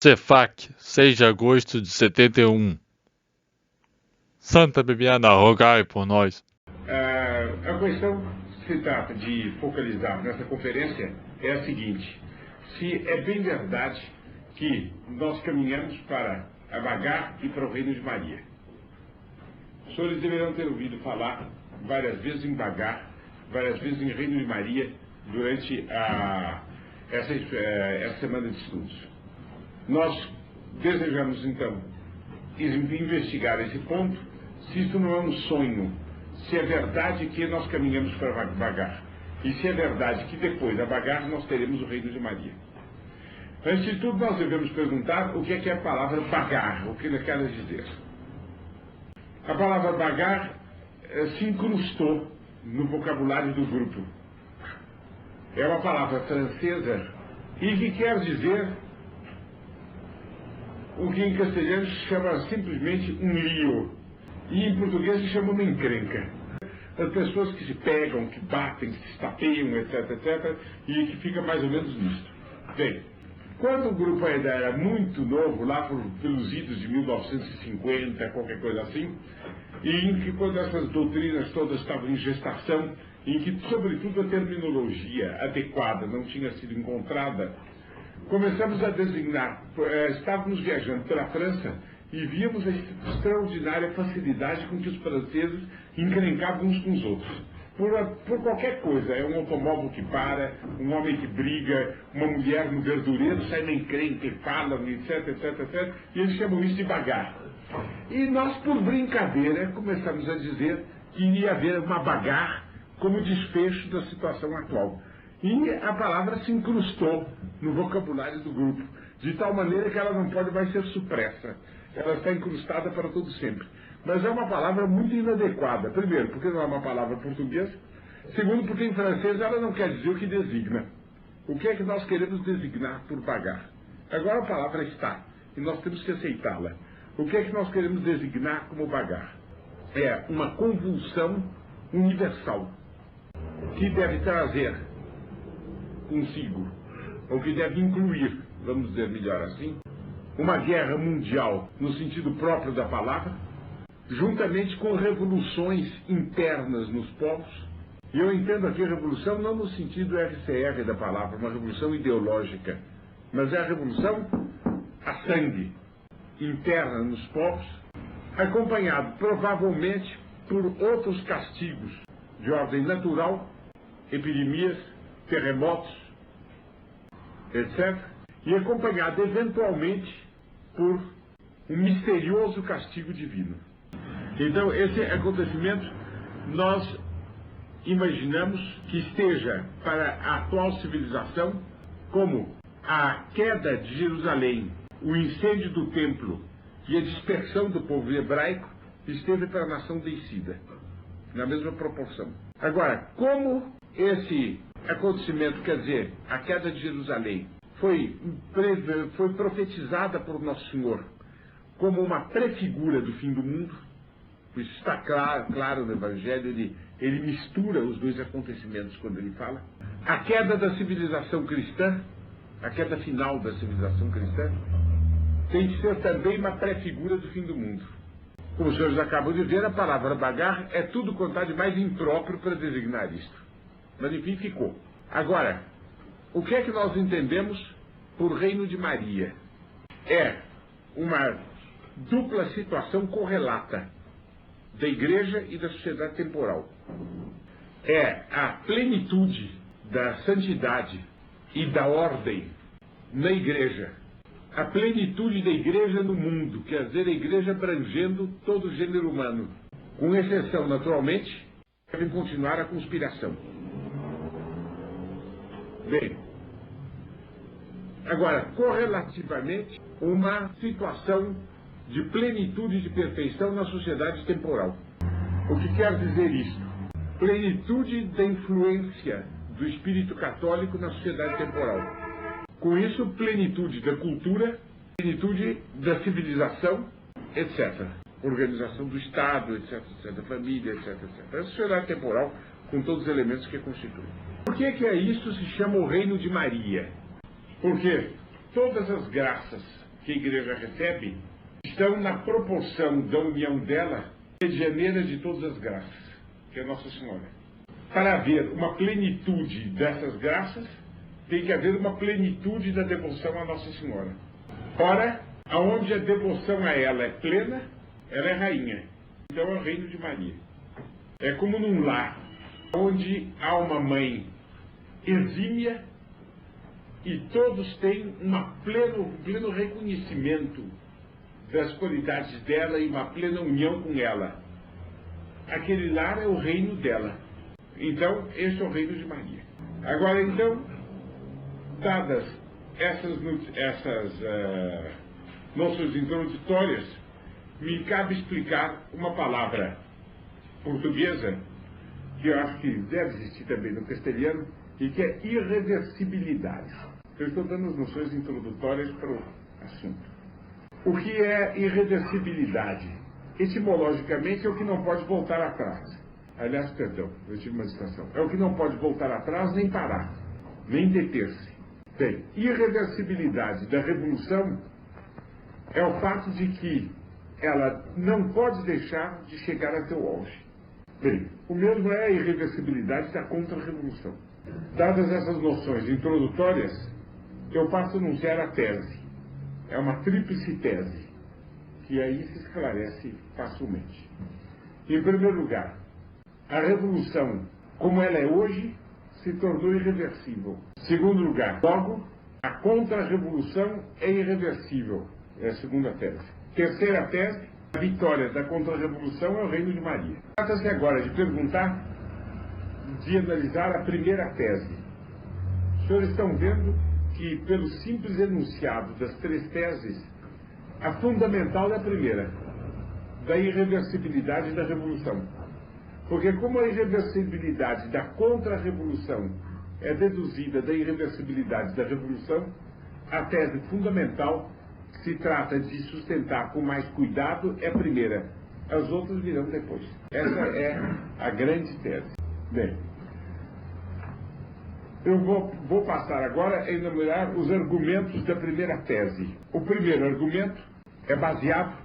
Cefac, 6 de agosto de 71. Santa Bibiana, rogai por nós. A questão que se trata de focalizar nessa conferência é a seguinte: se é bem verdade que nós caminhamos para a Bagar e para o Reino de Maria. Os senhores deverão ter ouvido falar várias vezes em Bagar, várias vezes em Reino de Maria durante essa semana de estudos. Nós desejamos, então, investigar esse ponto, se isso não é um sonho, se é verdade que nós caminhamos para Bagar, e se é verdade que depois da Bagar nós teremos o Reino de Maria. Antes de tudo, nós devemos perguntar o que é a palavra Bagar, o que ela quer dizer. A palavra Bagar se incrustou no vocabulário do grupo. É uma palavra francesa e que quer dizer o que em castelhano se chama simplesmente um lío, e em português se chama uma encrenca. As pessoas que se pegam, que batem, que se estapeiam, etc, etc, e que fica mais ou menos nisto. Bem, quando o grupo ainda era muito novo, lá pelos idos de 1950, qualquer coisa assim, e em que quando essas doutrinas todas estavam em gestação, em que, sobretudo, a terminologia adequada não tinha sido encontrada, começamos a designar, estávamos viajando pela França e víamos a extraordinária facilidade com que os franceses encrencavam uns com os outros. Por qualquer coisa, é um automóvel que para, um homem que briga, uma mulher no verdureiro sai na encrenca e falam, etc, etc, etc, e eles chamam isso de bagar. E nós, por brincadeira, começamos a dizer que iria haver uma bagar como desfecho da situação atual. E a palavra se incrustou no vocabulário do grupo, de tal maneira que ela não pode mais ser supressa. Ela está incrustada para todo sempre. Mas é uma palavra muito inadequada. Primeiro, porque não é uma palavra portuguesa. Segundo, porque em francês ela não quer dizer o que designa. O que é que nós queremos designar por bagar? Agora a palavra está, e nós temos que aceitá-la. O que é que nós queremos designar como bagar? É uma convulsão universal, que deve trazer consigo, ou que deve incluir, vamos dizer melhor assim, uma guerra mundial no sentido próprio da palavra, juntamente com revoluções internas nos povos. E eu entendo aqui revolução não no sentido RCR da palavra, uma revolução ideológica, mas é a revolução a sangue, interna nos povos, acompanhado provavelmente por outros castigos de ordem natural, epidemias, terremotos, etc., e acompanhado eventualmente por um misterioso castigo divino. Então, esse acontecimento nós imaginamos que esteja para a atual civilização como a queda de Jerusalém, o incêndio do templo e a dispersão do povo hebraico esteve para a nação deicida, na mesma proporção. Agora, como esse acontecimento, quer dizer, a queda de Jerusalém, foi profetizada por Nosso Senhor como uma prefigura do fim do mundo, isso está claro no Evangelho, ele mistura os dois acontecimentos quando ele fala. A queda da civilização cristã, a queda final da civilização cristã, tem que ser também uma prefigura do fim do mundo. Como os senhores acabam de ver, a palavra bagar é tudo quanto há de mais impróprio para designar isto. Mas enfim, ficou. Agora, o que é que nós entendemos por Reino de Maria? É uma dupla situação correlata da igreja e da sociedade temporal. É a plenitude da santidade e da ordem na igreja. A plenitude da igreja no mundo, quer dizer, a igreja abrangendo todo o gênero humano. Com exceção, naturalmente, devem continuar a conspiração. Bem, agora, correlativamente, uma situação de plenitude e de perfeição na sociedade temporal. O que quer dizer isso? Plenitude da influência do espírito católico na sociedade temporal. Com isso, plenitude da cultura, plenitude da civilização, etc. Organização do Estado, etc, etc, da família, etc, etc. A sociedade temporal, com todos os elementos que a constituem. Por que isso se chama o Reino de Maria? Porque todas as graças que a igreja recebe estão na proporção da união dela, medianeira de todas as graças, que é Nossa Senhora. Para haver uma plenitude dessas graças, tem que haver uma plenitude da devoção a Nossa Senhora. Ora, aonde a devoção a ela é plena, ela é rainha. Então é o reino de Maria. É como num lar, onde há uma mãe exímia e todos têm um pleno reconhecimento das qualidades dela e uma plena união com ela. Aquele lar é o reino dela. Então, esse é o reino de Maria. Agora, então, dadas essas noções introdutórias, me cabe explicar uma palavra portuguesa, que eu acho que deve existir também no castelhano, e que é irreversibilidade. Eu estou dando as noções introdutórias para o assunto. O que é irreversibilidade? Etimologicamente é o que não pode voltar atrás. Aliás, perdão, eu tive uma distração. É o que não pode voltar atrás nem parar, nem deter-se. Bem, irreversibilidade da revolução é o fato de que ela não pode deixar de chegar a seu auge. Bem, o mesmo é a irreversibilidade da contra-revolução. Dadas essas noções introdutórias, eu passo a anunciar a tese. É uma tríplice tese, que aí se esclarece facilmente. Em primeiro lugar, a revolução, como ela é hoje, se tornou irreversível. Segundo lugar, logo, a contra-revolução é irreversível. É a segunda tese. Terceira tese, a vitória da contra-revolução é o reino de Maria. Trata-se agora de perguntar, de analisar a primeira tese. Os senhores estão vendo que, pelo simples enunciado das três teses, a fundamental é a primeira, da irreversibilidade da revolução. Porque como a irreversibilidade da contra-revolução é deduzida da irreversibilidade da revolução, a tese fundamental que se trata de sustentar com mais cuidado é a primeira. As outras virão depois. Essa é a grande tese. Bem, eu vou passar agora a enumerar os argumentos da primeira tese. O primeiro argumento é baseado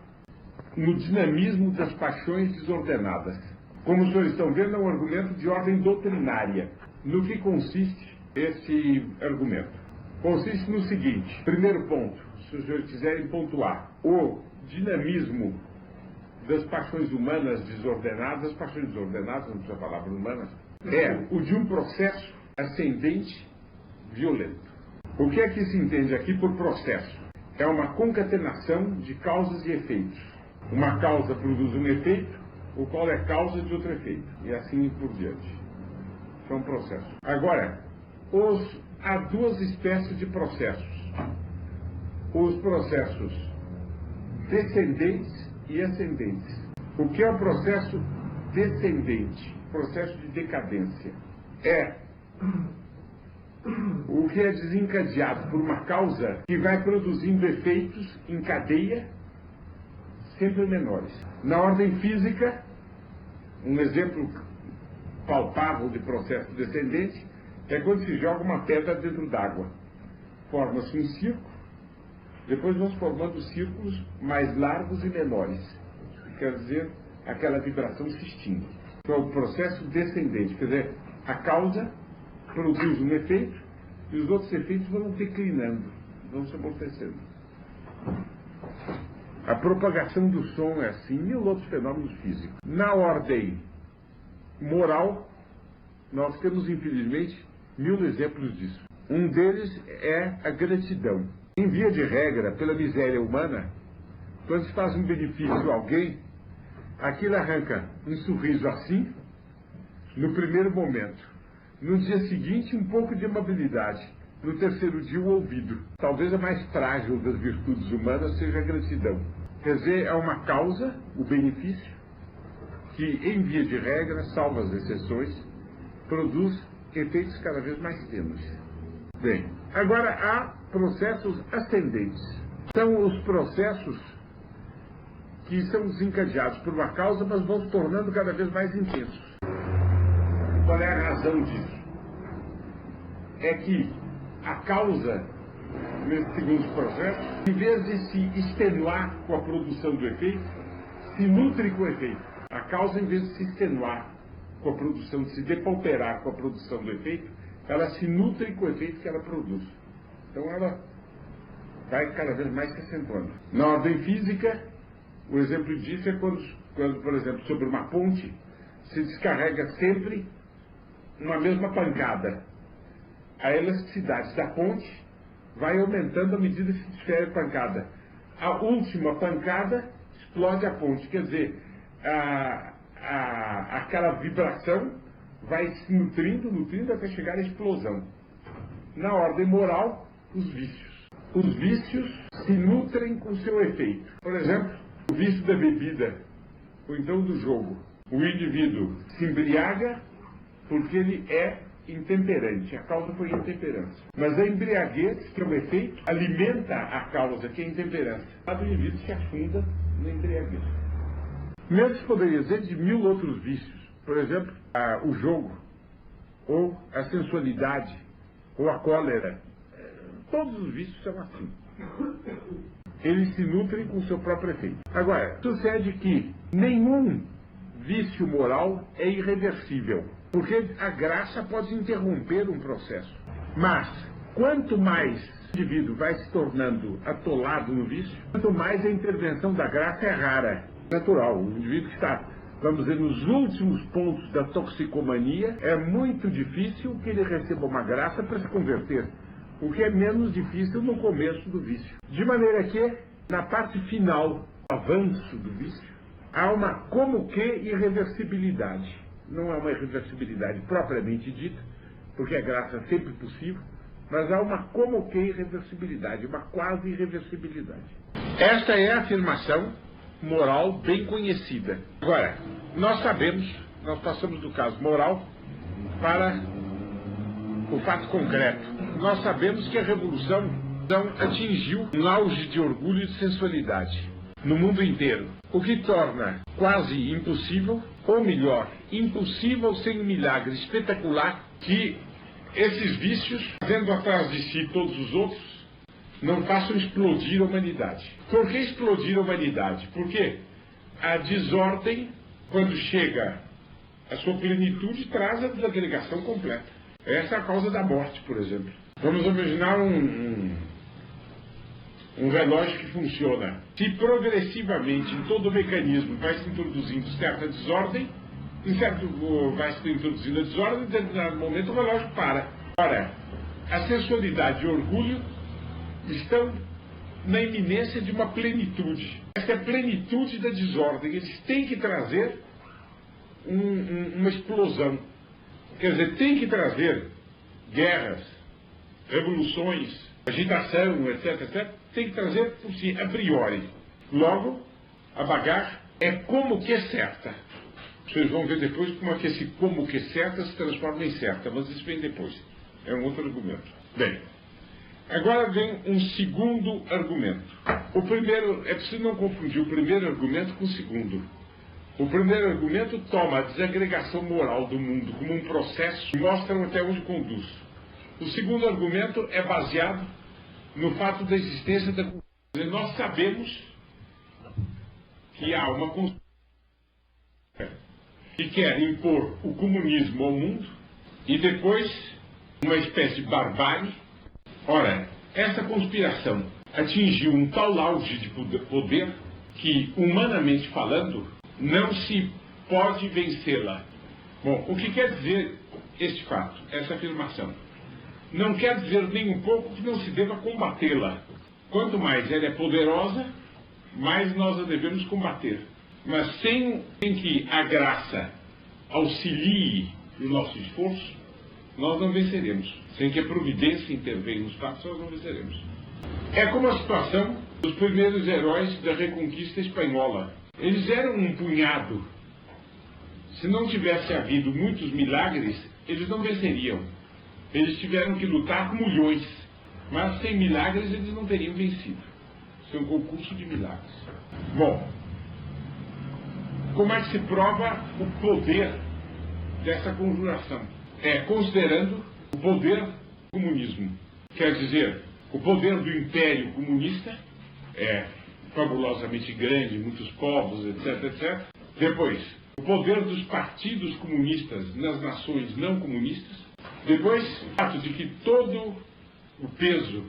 no dinamismo das paixões desordenadas. Como os senhores estão vendo, é um argumento de ordem doutrinária. No que consiste esse argumento? Consiste no seguinte: primeiro ponto, se os senhores quiserem pontuar, o dinamismo das paixões humanas desordenadas, paixões desordenadas, não precisa falar para humanas, é o de um processo ascendente violento. O que é que se entende aqui por processo? É uma concatenação de causas e efeitos. Uma causa produz um efeito, o qual é causa de outro efeito, e assim por diante. Isso é um processo. Agora, há duas espécies de processos. Os processos descendentes e ascendentes. O que é o processo descendente? Processo de decadência. É o que é desencadeado por uma causa que vai produzindo efeitos em cadeia sempre menores. Na ordem física, um exemplo palpável de processo descendente é quando se joga uma pedra dentro d'água. Forma-se um círculo, depois vão se formando círculos mais largos e menores. Quer dizer, aquela vibração se extingue. Então é o processo descendente, quer dizer, a causa produz um efeito e os outros efeitos vão declinando, vão se amortecendo. A propagação do som é assim, e outros fenômenos físicos. Na ordem moral, nós temos, infelizmente, 1000 exemplos disso. Um deles é a gratidão. Em via de regra, pela miséria humana, quando se faz um benefício a alguém, aquilo arranca um sorriso assim, no primeiro momento. No dia seguinte, um pouco de amabilidade. No terceiro dia, o ouvido. Talvez a mais frágil das virtudes humanas seja a gratidão. Quer dizer, é uma causa, o benefício, que, em via de regra, salvo as exceções, produz efeitos cada vez mais tênues. Bem, agora há processos ascendentes. São os processos que são desencadeados por uma causa, mas vão se tornando cada vez mais intensos. Qual é a razão disso? É que a causa nesse segundo processo, em vez de se extenuar com a produção do efeito, se nutre com o efeito. A causa, em vez de se extenuar com a produção, de se depauperar com a produção do efeito, ela se nutre com o efeito que ela produz. Então ela vai cada vez mais se acentuando. Na ordem física, o exemplo disso é quando, por exemplo, sobre uma ponte, se descarrega sempre uma mesma pancada. A elasticidade da ponte vai aumentando à medida que se desfere a pancada. A última pancada explode a ponte. Quer dizer, aquela vibração vai se nutrindo até chegar à explosão. Na ordem moral, os vícios. Os vícios se nutrem com seu efeito. Por exemplo, o vício da bebida, ou então do jogo. O indivíduo se embriaga porque ele é intemperante. A causa foi a intemperância. Mas a embriaguez, que é o efeito, alimenta a causa, que é a intemperância. O indivíduo se afunda na embriaguez. Mesmo se poderia dizer de 1000 outros vícios. Por exemplo, o jogo, ou a sensualidade, ou a cólera. Todos os vícios são assim. Eles se nutrem com o seu próprio efeito. Agora, sucede que nenhum vício moral é irreversível, porque a graça pode interromper um processo. Mas, quanto mais o indivíduo vai se tornando atolado no vício, quanto mais a intervenção da graça é rara, natural. O indivíduo que está, vamos dizer, nos últimos pontos da toxicomania, é muito difícil que ele receba uma graça para se converter, o que é menos difícil no começo do vício. De maneira que, na parte final, do avanço do vício, há uma como que irreversibilidade. Não é uma irreversibilidade propriamente dita, porque a graça é sempre possível, mas há uma como que irreversibilidade, uma quase irreversibilidade. Esta é a afirmação moral bem conhecida. Agora, nós passamos do caso moral para o fato concreto. Nós sabemos que a Revolução atingiu um auge de orgulho e de sensualidade no mundo inteiro, o que torna quase impossível, ou melhor, impossível sem um milagre espetacular, que esses vícios, tendo atrás de si todos os outros, não façam explodir a humanidade. Por que explodir a humanidade? Porque a desordem, quando chega à sua plenitude, traz a desagregação completa. Essa é a causa da morte, por exemplo. Vamos imaginar um relógio que funciona. Se progressivamente em todo o mecanismo vai se introduzindo certa desordem, vai se introduzindo a desordem, em determinado momento o relógio para. Ora, a sensualidade e o orgulho estão na iminência de uma plenitude. Essa é a plenitude da desordem. Eles têm que trazer uma explosão. Quer dizer, tem que trazer guerras, revoluções, agitação, etc. Tem que trazer por si, a priori. Logo, a bagagem é como que certa. Vocês vão ver depois como é que esse como que certa se transforma em certa, mas isso vem depois. É um outro argumento. Bem, agora vem um segundo argumento. O primeiro, é preciso não confundir o primeiro argumento com o segundo. O primeiro argumento toma a desagregação moral do mundo como um processo e mostra até onde conduz. O segundo argumento é baseado no fato da existência da cultura. Nós sabemos que há uma conspiração que quer impor o comunismo ao mundo e depois uma espécie de barbárie. Ora, essa conspiração atingiu um tal auge de poder que, humanamente falando, não se pode vencê-la. Bom, o que quer dizer este fato, essa afirmação? Não quer dizer nem um pouco que não se deva combatê-la. Quanto mais ela é poderosa, mais nós a devemos combater. Mas sem que a graça auxilie o nosso esforço, nós não venceremos. Sem que a providência intervenha nos fatos, nós não venceremos. É como a situação dos primeiros heróis da Reconquista Espanhola. Eles eram um punhado. Se não tivesse havido muitos milagres, eles não venceriam. Eles tiveram que lutar com milhões. Mas sem milagres eles não teriam vencido. Isso é um concurso de milagres. Bom, como é que se prova o poder dessa conjuração? É considerando o poder do comunismo. Quer dizer, O poder do Império Comunista é fabulosamente grande, muitos povos, etc, etc. Depois, o poder dos partidos comunistas nas nações não comunistas. Depois, o fato de que todo o peso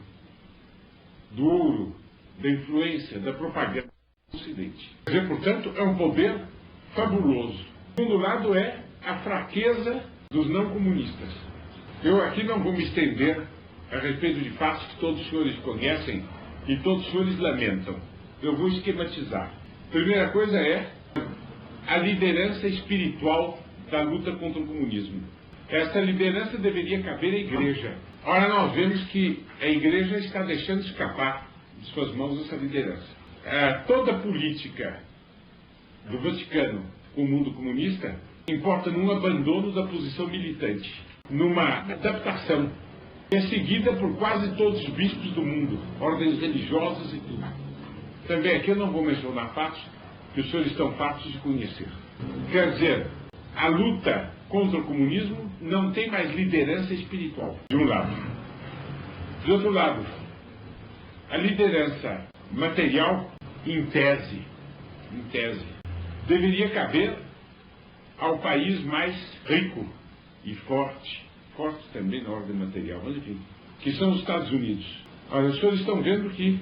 do ouro, da influência, da propaganda do Ocidente. Quer dizer, portanto, é um poder fabuloso. O segundo lado é a fraqueza dos não comunistas. Eu aqui não vou me estender a respeito de fatos que todos os senhores conhecem e todos os senhores lamentam. Eu vou esquematizar. Primeira coisa é a liderança espiritual da luta contra o comunismo. Essa liderança deveria caber à Igreja. Ora, nós vemos que a Igreja está deixando escapar de suas mãos essa liderança. Toda a política do Vaticano com o mundo comunista importa num abandono da posição militante, numa adaptação que é seguida por quase todos os bispos do mundo, ordens religiosas e tudo. Também aqui eu não vou mencionar fatos que os senhores estão fartos de conhecer. Quer dizer, a luta contra o comunismo não tem mais liderança espiritual, de um lado. De outro lado, a liderança material, em tese, deveria caber ao país mais rico e forte também na ordem material, mas enfim, que são os Estados Unidos. Olha, os senhores estão vendo que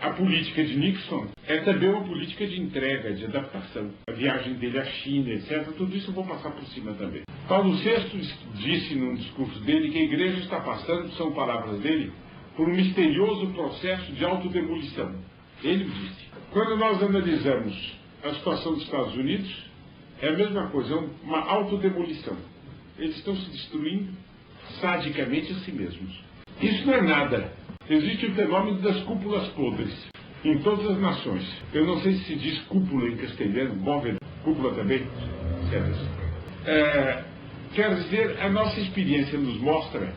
a política de Nixon é também uma política de entrega, de adaptação. A viagem dele à China, etc., tudo isso eu vou passar por cima também. Paulo VI disse num discurso dele que a igreja está passando, são palavras dele, por um misterioso processo de autodemolição. Ele disse. Quando nós analisamos a situação dos Estados Unidos, é a mesma coisa, é uma autodemolição. Eles estão se destruindo sadicamente a si mesmos. Isso não é nada. Existe o fenômeno das cúpulas podres em todas as nações. Eu não sei se diz cúpula em castelhano, bóveda, cúpula também, quer dizer, a nossa experiência nos mostra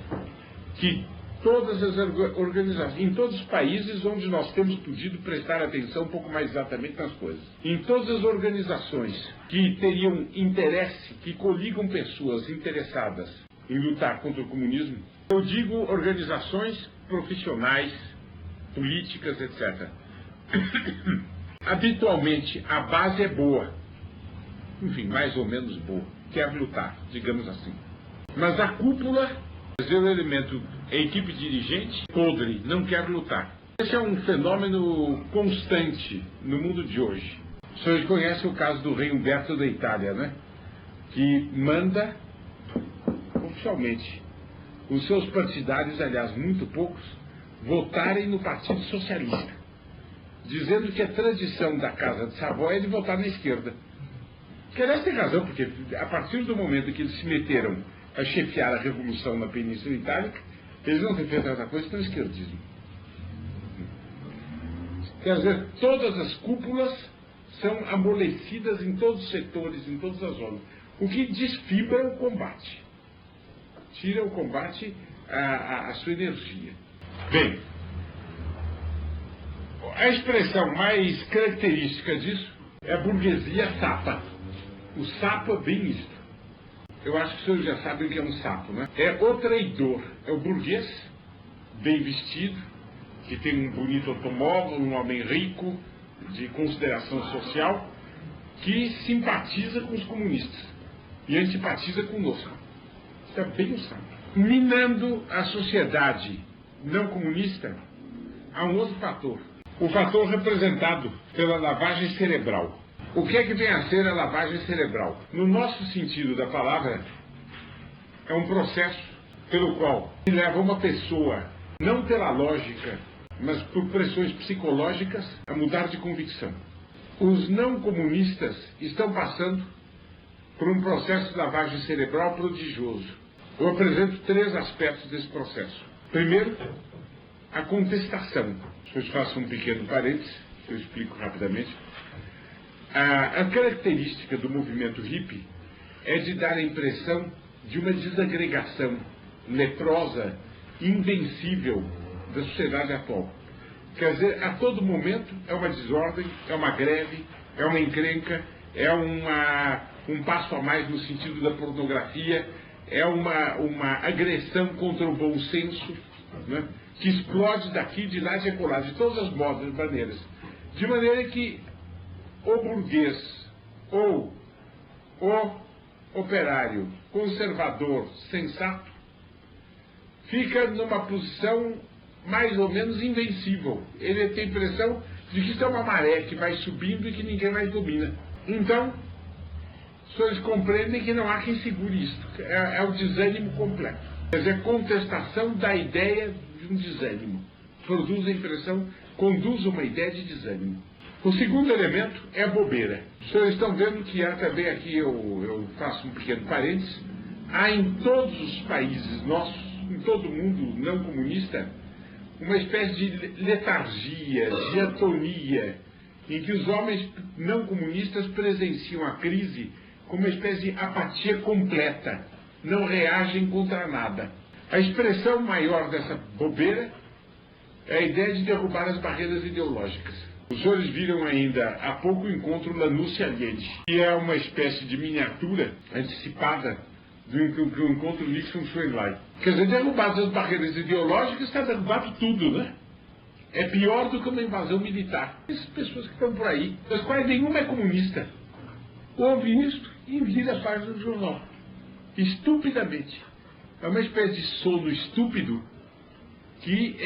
que todas as organizações, em todos os países onde nós temos podido prestar atenção um pouco mais exatamente nas coisas, em todas as organizações que teriam interesse, que coligam pessoas interessadas em lutar contra o comunismo, eu digo organizações profissionais, políticas, etc. Habitualmente a base é boa, enfim, mais ou menos boa, quer lutar, digamos assim. Mas a cúpula, o elemento, a equipe dirigente, podre, não quer lutar. Esse é um fenômeno constante no mundo de hoje. Os senhores conhecem o caso do rei Humberto da Itália, né? Que manda, oficialmente, os seus partidários, aliás, muito poucos, votarem no Partido Socialista, dizendo que a tradição da Casa de Savoia é de votar na esquerda. Que aliás tem razão, porque a partir do momento que eles se meteram a chefiar a revolução na Península Itálica, eles não têm feito outra coisa que o esquerdismo. Quer dizer, todas as cúpulas são amolecidas em todos os setores, em todas as zonas, o que desfibra o combate. Tira o combate a sua energia. Bem, a expressão mais característica disso é a burguesia sapa. O sapo é bem isto. Eu acho que os senhores já sabem o que é um sapo, né? É o traidor, é o burguês, bem vestido, que tem um bonito automóvel, um homem rico, de consideração social, que simpatiza com os comunistas e antipatiza conosco. Isso é bem o sapo. Minando a sociedade não comunista, há um outro fator. O fator representado pela lavagem cerebral. O que é que vem a ser a lavagem cerebral? No nosso sentido da palavra, é um processo pelo qual se leva uma pessoa, não pela lógica, mas por pressões psicológicas, a mudar de convicção. Os não comunistas estão passando por um processo de lavagem cerebral prodigioso. Eu apresento 3 aspectos desse processo. Primeiro, a contestação. Depois faço um pequeno parênteses, que eu explico rapidamente. A característica do movimento hippie é de dar a impressão de uma desagregação leprosa, invencível da sociedade atual. Quer dizer, a todo momento é uma desordem, é uma greve, é uma encrenca, é um passo a mais no sentido da pornografia, é uma agressão contra o bom senso, né, que explode daqui, de lá, de acolá, de todas as modas, maneiras. De maneira que o burguês ou o operário conservador sensato fica numa posição mais ou menos invencível. Ele tem a impressão de que isso é uma maré que vai subindo e que ninguém mais domina. Então, os senhores compreendem que não há quem segure isso. É o desânimo completo. Quer dizer, contestação da ideia de um desânimo. Produz a impressão, conduz uma ideia de desânimo. O segundo elemento é a bobeira. Os senhores estão vendo que há também aqui, eu faço um pequeno parênteses, há em todos os países nossos, em todo o mundo não comunista, uma espécie de letargia, de atonia, em que os homens não comunistas presenciam a crise com uma espécie de apatia completa, não reagem contra nada. A expressão maior dessa bobeira é a ideia de derrubar as barreiras ideológicas. Os senhores viram ainda há pouco o encontro Lanús-Allende, que é uma espécie de miniatura antecipada do encontro Nixon-Schoenlein. Quer dizer, derrubadas as barreiras ideológicas, está derrubado tudo, né? É pior do que uma invasão militar. Essas pessoas que estão por aí, das quais nenhuma é comunista, ouvem isso e vira a página do jornal. Estupidamente. É uma espécie de sono estúpido que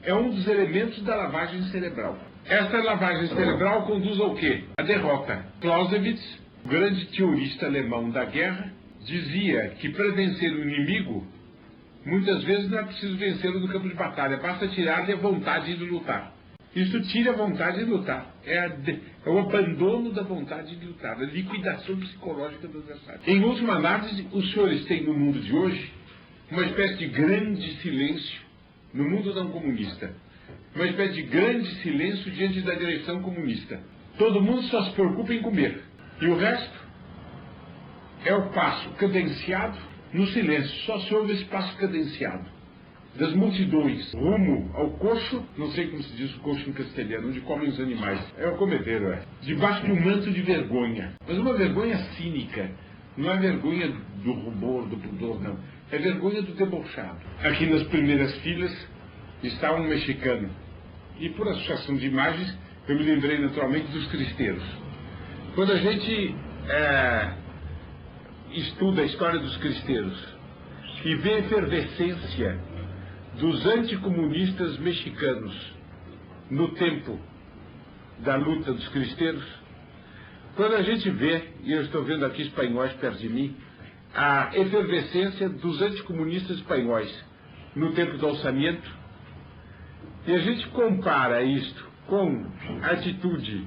é um dos elementos da lavagem cerebral. Esta lavagem cerebral conduz ao quê? A derrota. Clausewitz, o grande teorista alemão da guerra, dizia que para vencer o inimigo, muitas vezes não é preciso vencê-lo no campo de batalha, basta tirar-lhe a vontade de lutar. Isso tira a vontade de lutar. É o abandono da vontade de lutar, a liquidação psicológica do adversário. Em última análise, os senhores têm no mundo de hoje uma espécie de grande silêncio no mundo não comunista. Uma espécie de grande silêncio diante da direção comunista. Todo mundo só se preocupa em comer. E o resto é o passo cadenciado no silêncio. Só se ouve esse passo cadenciado das multidões rumo ao coxo, não sei como se diz o coxo em castelhano, onde comem os animais. É o comedeiro, é. Debaixo de um manto de vergonha. Mas uma vergonha cínica. Não é vergonha do rubor, do pudor, não. É vergonha do debochado. Aqui nas primeiras filas está um mexicano. E por associação de imagens, eu me lembrei naturalmente dos cristeiros. Quando a gente estuda a história dos cristeiros e vê a efervescência dos anticomunistas mexicanos no tempo da luta dos cristeiros, quando a gente vê, e eu estou vendo aqui espanhóis perto de mim, a efervescência dos anticomunistas espanhóis no tempo do alçamento, e a gente compara isto com a atitude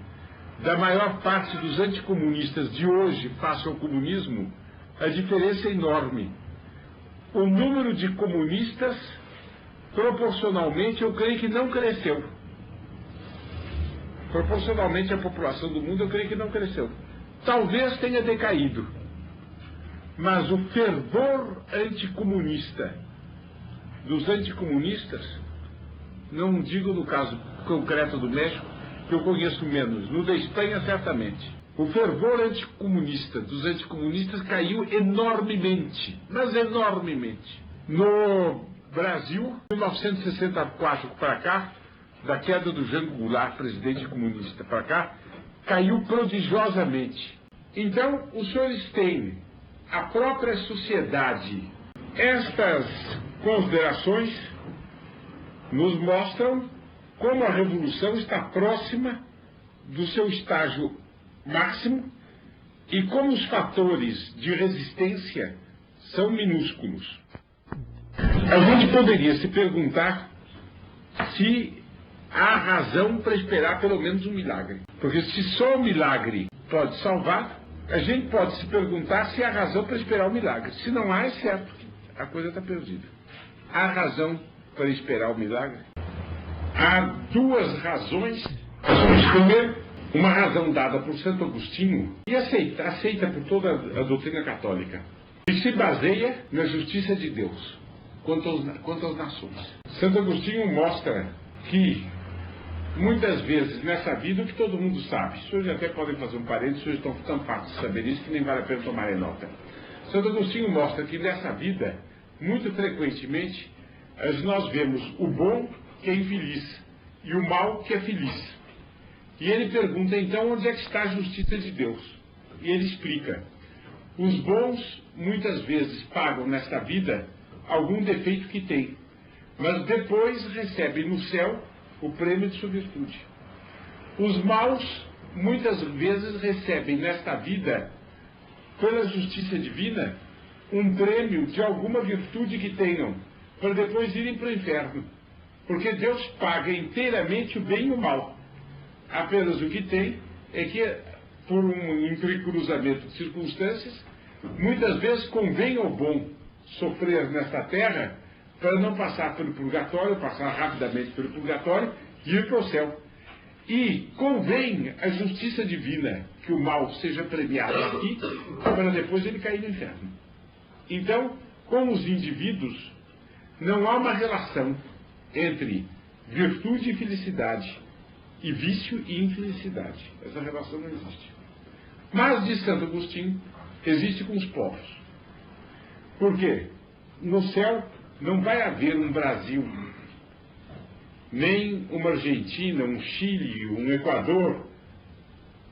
da maior parte dos anticomunistas de hoje face ao comunismo, a diferença é enorme. O número de comunistas, proporcionalmente, eu creio que não cresceu. Proporcionalmente à população do mundo, eu creio que não cresceu. Talvez tenha decaído. Mas o fervor anticomunista dos anticomunistas, não digo no caso concreto do México, que eu conheço menos, no da Espanha certamente. O fervor anticomunista dos anticomunistas caiu enormemente, mas enormemente. No Brasil, de 1964 para cá, da queda do Jango Goulart, presidente comunista, para cá, caiu prodigiosamente. Então, os senhores têm a própria sociedade. Estas considerações nos mostram como a revolução está próxima do seu estágio máximo e como os fatores de resistência são minúsculos. A gente poderia se perguntar se há razão para esperar pelo menos um milagre. Porque se só o milagre pode salvar, a gente pode se perguntar se há razão para esperar o milagre. Se não há, é certo que a coisa está perdida. Há razão para esperar o milagre? Há duas razões. Primeiro, uma razão dada por Santo Agostinho e aceita por toda a doutrina católica, e se baseia na justiça de Deus quanto às nações. Santo Agostinho mostra que muitas vezes nessa vida, o que todo mundo sabe, os senhores até podem fazer um parênteses, os senhores estão tão fartos de saber isso que nem vale a pena tomarem nota. Santo Agostinho mostra que nessa vida, muito frequentemente, nós vemos o bom que é infeliz e o mal que é feliz. E ele pergunta então onde é que está a justiça de Deus. E ele explica: os bons muitas vezes pagam nesta vida algum defeito que têm, mas depois recebem no céu o prêmio de sua virtude. Os maus muitas vezes recebem nesta vida, pela justiça divina, um prêmio de alguma virtude que tenham, para depois irem para o inferno. Porque Deus paga inteiramente o bem e o mal. Apenas o que tem é que, por um entrecruzamento de circunstâncias, muitas vezes convém ao bom sofrer nesta terra para não passar pelo purgatório, passar rapidamente pelo purgatório e ir para o céu. E convém a justiça divina que o mal seja premiado aqui para depois ele cair no inferno. Então, com os indivíduos, não há uma relação entre virtude e felicidade e vício e infelicidade. Essa relação não existe. Mas, diz Santo Agostinho, existe com os povos. Por quê? No céu não vai haver um Brasil, nem uma Argentina, um Chile, um Equador,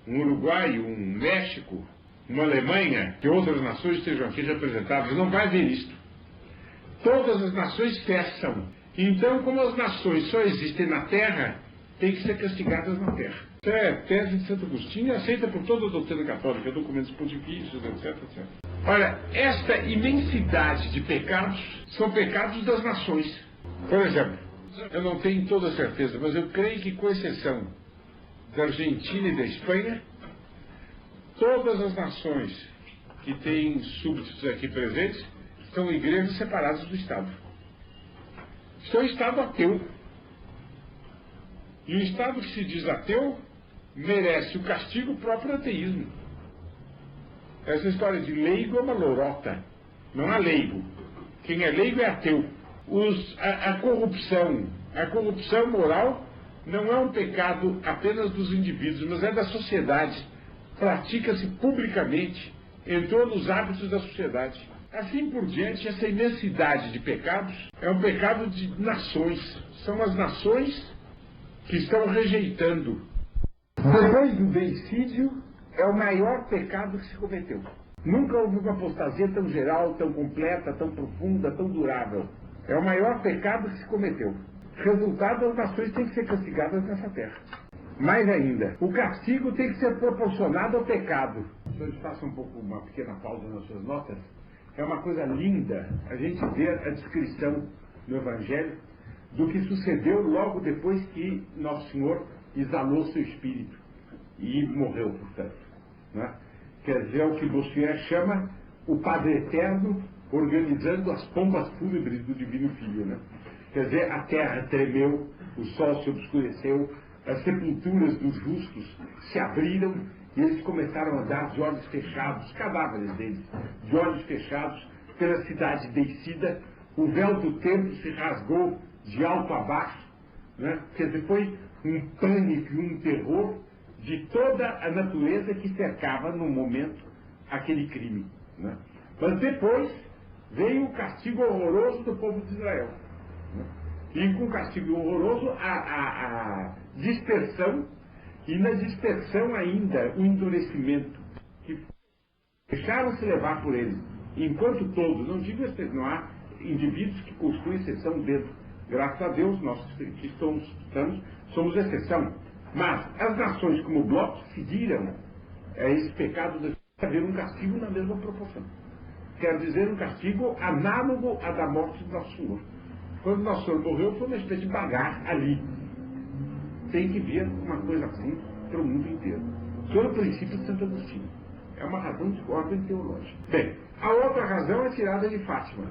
um Uruguai, um México, uma Alemanha, que outras nações estejam aqui representadas. Não vai haver isto. Todas as nações cessam. Então, como as nações só existem na Terra, têm que ser castigadas na Terra. Isso é tese de Santo Agostinho, aceita por toda a doutrina católica, documentos pontifícios, etc, etc. Olha, esta imensidade de pecados são pecados das nações. Por exemplo, eu não tenho toda a certeza, mas eu creio que, com exceção da Argentina e da Espanha, todas as nações que têm súbditos aqui presentes são igrejas separadas do Estado. Isso é um Estado ateu. E um Estado que se diz ateu merece o castigo próprio ateísmo. Essa história de leigo é uma lorota. Não há leigo. Quem é leigo é ateu. A corrupção moral não é um pecado apenas dos indivíduos, mas é da sociedade. Pratica-se publicamente, entrou nos hábitos da sociedade. Assim por diante, essa imensidade de pecados é um pecado de nações. São as nações que estão rejeitando. Depois do deicídio, é o maior pecado que se cometeu. Nunca houve uma apostasia tão geral, tão completa, tão profunda, tão durável. É o maior pecado que se cometeu. Resultado, as nações têm que ser castigadas nessa terra. Mais ainda, o castigo tem que ser proporcionado ao pecado. Se vocês façam uma pequena pausa nas suas notas, é uma coisa linda a gente ver a descrição no Evangelho do que sucedeu logo depois que Nosso Senhor exalou seu espírito e morreu, portanto. Né? Quer dizer, é o que Bossuet chama o Padre Eterno organizando as pombas fúnebres do Divino Filho. Né? Quer dizer, a terra tremeu, o sol se obscureceu, as sepulturas dos justos se abriram e eles começaram a andar de olhos fechados, os cadáveres deles, de olhos fechados, pela cidade deicida. O véu do templo se rasgou de alto a baixo. Né? Quer dizer, foi um pânico e um terror de toda a natureza que cercava no momento aquele crime. Né? Mas depois veio o castigo horroroso do povo de Israel. Né? E com o castigo horroroso a dispersão, e na dispersão ainda o endurecimento, que deixaram-se levar por eles. Enquanto todos, não digo não há indivíduos que constituem exceção dentro. Graças a Deus, nós que estamos somos exceção. Mas as nações como bloco seguiram esse pecado de haver um castigo na mesma proporção. Quer dizer, um castigo análogo à da morte do Nosso Senhor. Quando Nosso Senhor morreu, foi uma espécie de bagar ali. Tem que ver uma coisa assim para o mundo inteiro. Pelo princípio de Santo Agostinho. É uma razão de ordem teológica. Bem, a outra razão é tirada de Fátima.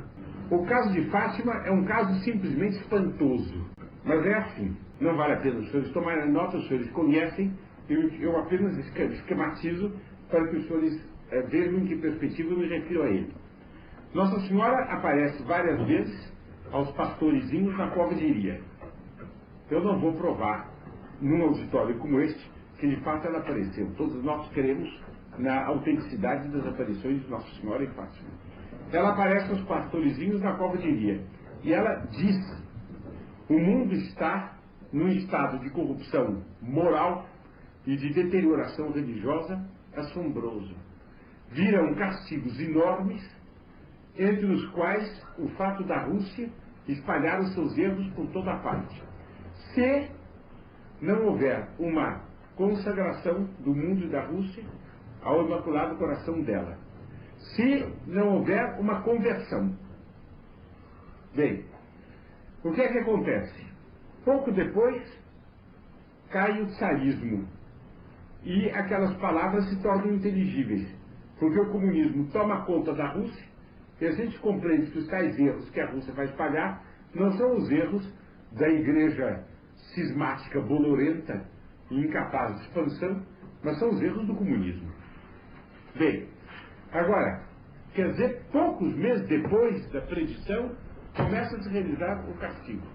O caso de Fátima é um caso simplesmente espantoso. Mas é assim. Não vale a pena os senhores tomarem nota, os senhores conhecem. Eu apenas esquematizo para que os senhores vejam em que perspectiva eu me refiro a ele. Nossa Senhora aparece várias vezes aos pastorezinhos na cova de Iria. Eu não vou provar, num auditório como este, que de fato ela apareceu. Todos nós cremos na autenticidade das aparições de Nossa Senhora em Fátima. Ela aparece aos pastorezinhos na cova de Iria. E ela diz: o mundo está num estado de corrupção moral e de deterioração religiosa assombroso. Viram castigos enormes, entre os quais o fato da Rússia espalhar os seus erros por toda a parte. Se não houver uma consagração do mundo e da Rússia ao Imaculado Coração dela. Se não houver uma conversão. Bem, o que é que acontece? Pouco depois, cai o tsarismo. E aquelas palavras se tornam inteligíveis. Porque o comunismo toma conta da Rússia, e a gente compreende que os tais erros que a Rússia vai espalhar não são os erros da igreja cismática, bolorenta e incapaz de expansão, mas são os erros do comunismo. Bem, agora, quer dizer, poucos meses depois da predição, começa a se realizar o castigo.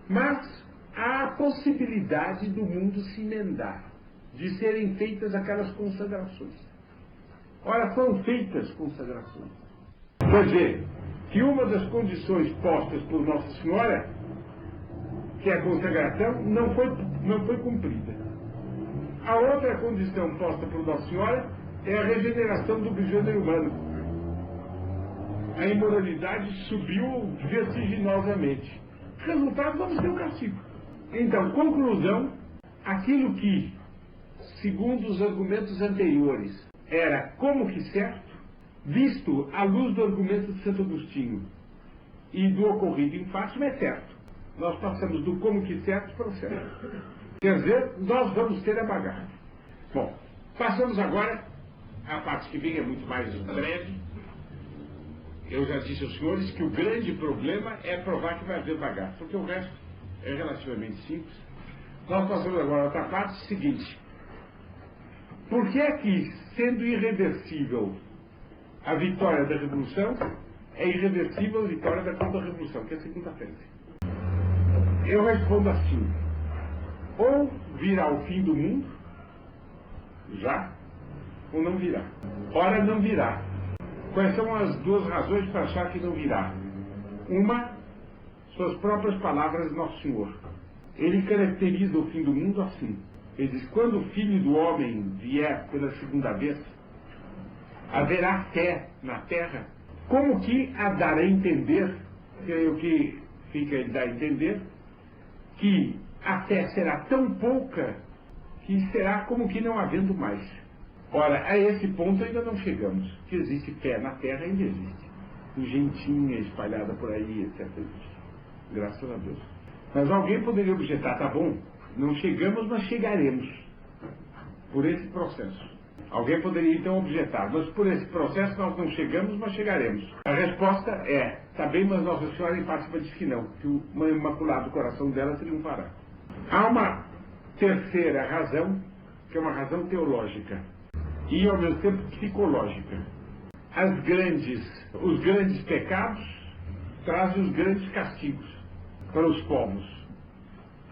Mas há a possibilidade do mundo se emendar, de serem feitas aquelas consagrações. Ora, foram feitas consagrações. Quer dizer, que uma das condições postas por Nossa Senhora, que é a consagração, não foi cumprida. A outra condição posta por Nossa Senhora é a regeneração do gênero humano. A imoralidade subiu vertiginosamente. Resultado, vamos ter um castigo. Então, conclusão, aquilo que, segundo os argumentos anteriores, era como que certo, visto à luz do argumento de Santo Agostinho e do ocorrido em Fátima, é certo. Nós passamos do como que certo para o certo. Quer dizer, nós vamos ter a bagagem. Bom, passamos agora, a parte que vem é muito mais breve. Eu já disse aos senhores que o grande problema é provar que vai haver bagaço, porque o resto é relativamente simples. Nós passamos agora a outra parte, seguinte: por que é que, sendo irreversível a vitória da Revolução, é irreversível a vitória da Contra-Revolução, que é a segunda-feira? Eu respondo assim: ou virá o fim do mundo, já, ou não virá. Ora, não virá. Quais são as duas razões para achar que não virá? Uma, suas próprias palavras de Nosso Senhor. Ele caracteriza o fim do mundo assim. Ele diz: quando o Filho do Homem vier pela segunda vez, haverá fé na terra. Como que a dar a entender, creio que fica ele dar a entender, que a fé será tão pouca que será como que não havendo mais. Ora, a esse ponto ainda não chegamos. Que existe fé na terra, ainda existe. Gentinha espalhada por aí, etc. Graças a Deus. Mas alguém poderia objetar: tá bom, não chegamos, mas chegaremos. Por esse processo. Alguém poderia então objetar: mas por esse processo nós não chegamos, mas chegaremos. A resposta é: tá bem, mas Nossa Senhora em Fátima diz que não, que o Imaculado Coração dela triunfará. Há uma terceira razão, que é uma razão teológica e ao mesmo tempo psicológica. Os grandes pecados trazem os grandes castigos para os povos.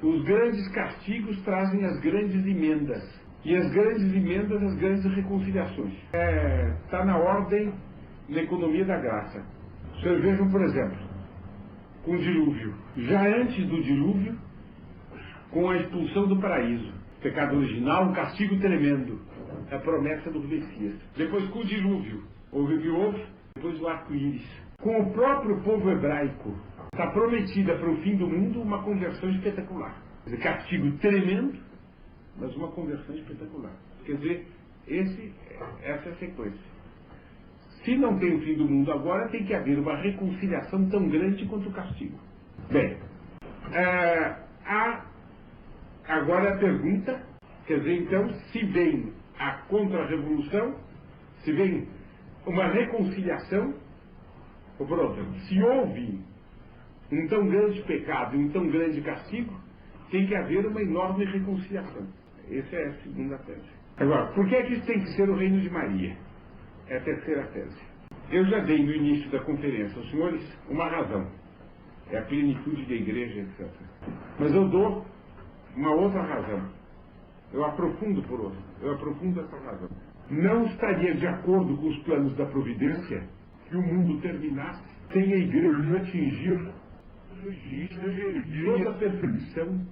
Os grandes castigos trazem as grandes emendas. E as grandes emendas, as grandes reconciliações. Está na ordem da economia da graça. Vocês vejam, por exemplo, com o dilúvio. Já antes do dilúvio, com a expulsão do paraíso. Pecado original, um castigo tremendo. A promessa do Messias. Depois, com o dilúvio, houve o que houve, depois o arco-íris. Com o próprio povo hebraico, está prometida para o fim do mundo uma conversão espetacular. Castigo tremendo, mas uma conversão espetacular. Quer dizer, essa é a sequência. Se não tem o fim do mundo agora, tem que haver uma reconciliação tão grande quanto o castigo. Bem, agora a pergunta, quer dizer, então, se vem a contra-revolução, se vem uma reconciliação, ou por outra, se houve um tão grande pecado e um tão grande castigo, tem que haver uma enorme reconciliação. Essa é a segunda tese. Agora, por que é que isso tem que ser o reino de Maria? É a terceira tese. Eu já dei no início da conferência aos senhores uma razão. É a plenitude da igreja, etc. Mas eu dou uma outra razão. Eu aprofundo por outra. Eu aprofundo essa razão. Não estaria de acordo com os planos da providência que o mundo terminasse sem a igreja atingir toda a perfeição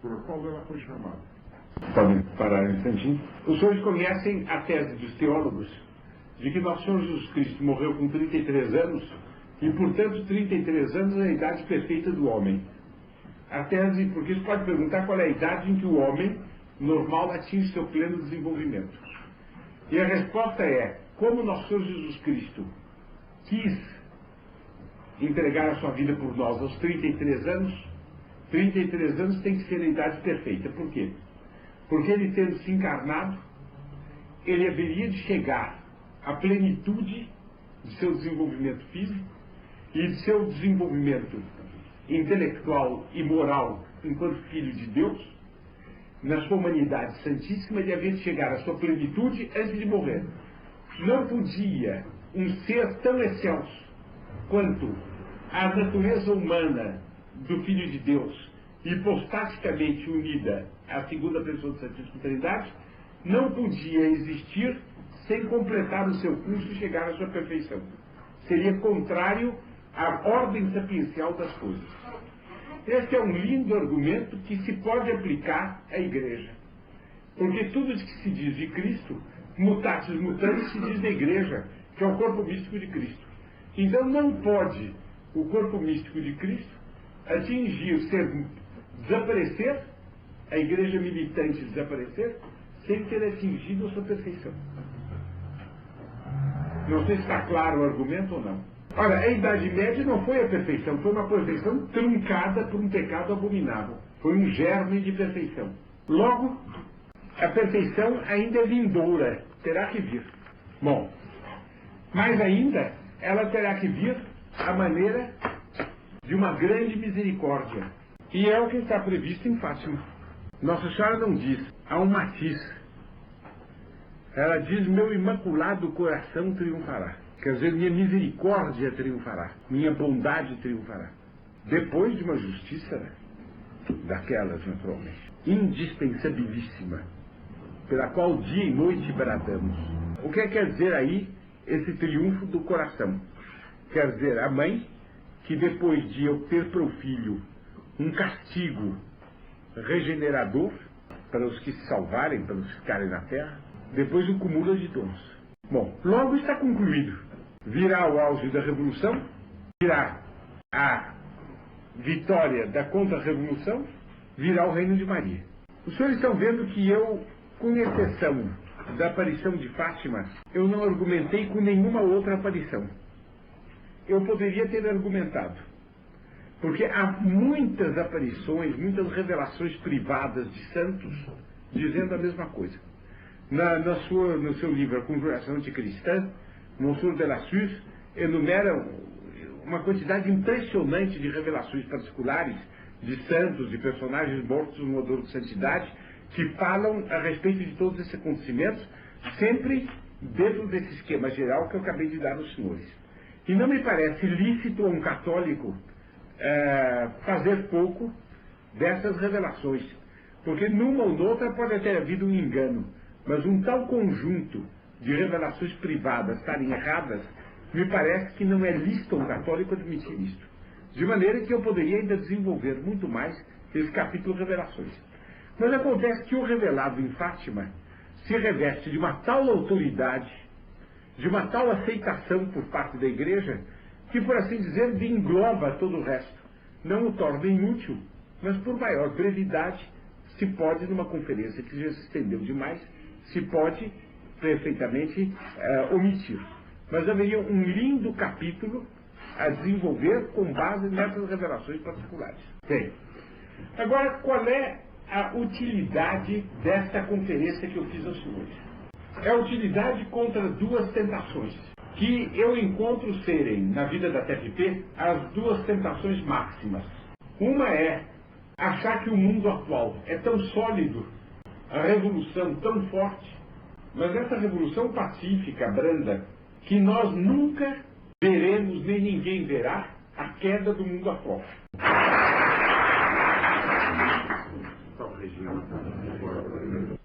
por qual ela foi chamada. Podem parar um instantinho. Os senhores conhecem a tese dos teólogos de que nosso Senhor Jesus Cristo morreu com 33 anos e, portanto, 33 anos é a idade perfeita do homem. A tese, porque isso pode perguntar qual é a idade em que o homem normal atinge seu pleno desenvolvimento. E a resposta é, como nosso Senhor Jesus Cristo quis entregar a sua vida por nós aos 33 anos, 33 anos tem que ser a idade perfeita. Por quê? Porque ele, tendo se encarnado, ele haveria de chegar à plenitude de seu desenvolvimento físico e de seu desenvolvimento intelectual e moral enquanto filho de Deus. Na sua humanidade santíssima, ele havia de chegar à sua plenitude antes de morrer. Não podia um ser tão excelso quanto a natureza humana do Filho de Deus, hipostaticamente unida à segunda pessoa da Santíssima Trindade, não podia existir sem completar o seu curso e chegar à sua perfeição. Seria contrário à ordem sapiencial das coisas. Este é um lindo argumento que se pode aplicar à Igreja. Porque tudo o que se diz de Cristo, mutatis mutandis, se diz da Igreja, que é o corpo místico de Cristo. Então não pode o corpo místico de Cristo atingir, desaparecer, a Igreja militante desaparecer, sem ter atingido a sua perfeição. Não sei se está claro o argumento ou não. Olha, a Idade Média não foi a perfeição, foi uma perfeição truncada por um pecado abominável. Foi um germe de perfeição. Logo, a perfeição ainda é vindoura, terá que vir. Bom, mais ainda, ela terá que vir à maneira de uma grande misericórdia. E é o que está previsto em Fátima. Nossa Senhora não diz, há um matiz. Ela diz, meu imaculado coração triunfará. Quer dizer, minha misericórdia triunfará, minha bondade triunfará. Depois de uma justiça, daquelas, naturalmente, indispensabilíssima, pela qual dia e noite bradamos. O que quer dizer aí esse triunfo do coração? Quer dizer, a mãe, que depois de obter para o filho um castigo regenerador, para os que se salvarem, para os que ficarem na terra, depois o cúmulo de dons. Bom, logo está concluído. Virá o auge da Revolução, virá a vitória da contra-revolução, virá o reino de Maria. Os senhores estão vendo que eu, com exceção da aparição de Fátima, eu não argumentei com nenhuma outra aparição. Eu poderia ter argumentado, porque há muitas aparições, muitas revelações privadas de santos dizendo a mesma coisa. No seu livro A Conjuração Anticristã, Monsieur de la Suze enumera uma quantidade impressionante de revelações particulares de santos, de personagens mortos no odor de santidade, que falam a respeito de todos esses acontecimentos, sempre dentro desse esquema geral que eu acabei de dar aos senhores. E não me parece lícito a um católico fazer pouco dessas revelações, porque numa ou noutra pode ter havido um engano, mas um tal conjunto de revelações privadas estarem erradas, me parece que não é lícito a um católico admitir isto. De maneira que eu poderia ainda desenvolver muito mais esse capítulo Revelações. Mas acontece que o revelado em Fátima se reveste de uma tal autoridade, de uma tal aceitação por parte da Igreja, que, por assim dizer, engloba todo o resto. Não o torna inútil, mas por maior brevidade se pode, numa conferência que já se estendeu demais, se pode perfeitamente omitir. Mas haveria um lindo capítulo a desenvolver com base nessas revelações particulares. Bem, agora qual é a utilidade desta conferência que eu fiz aos senhores? É a utilidade contra duas tentações, que eu encontro serem, na vida da TFP, as duas tentações máximas. Uma é achar que o mundo atual é tão sólido, a revolução tão forte, mas essa revolução pacífica, branda, que nós nunca veremos, nem ninguém verá, a queda do mundo afora. Só o regime.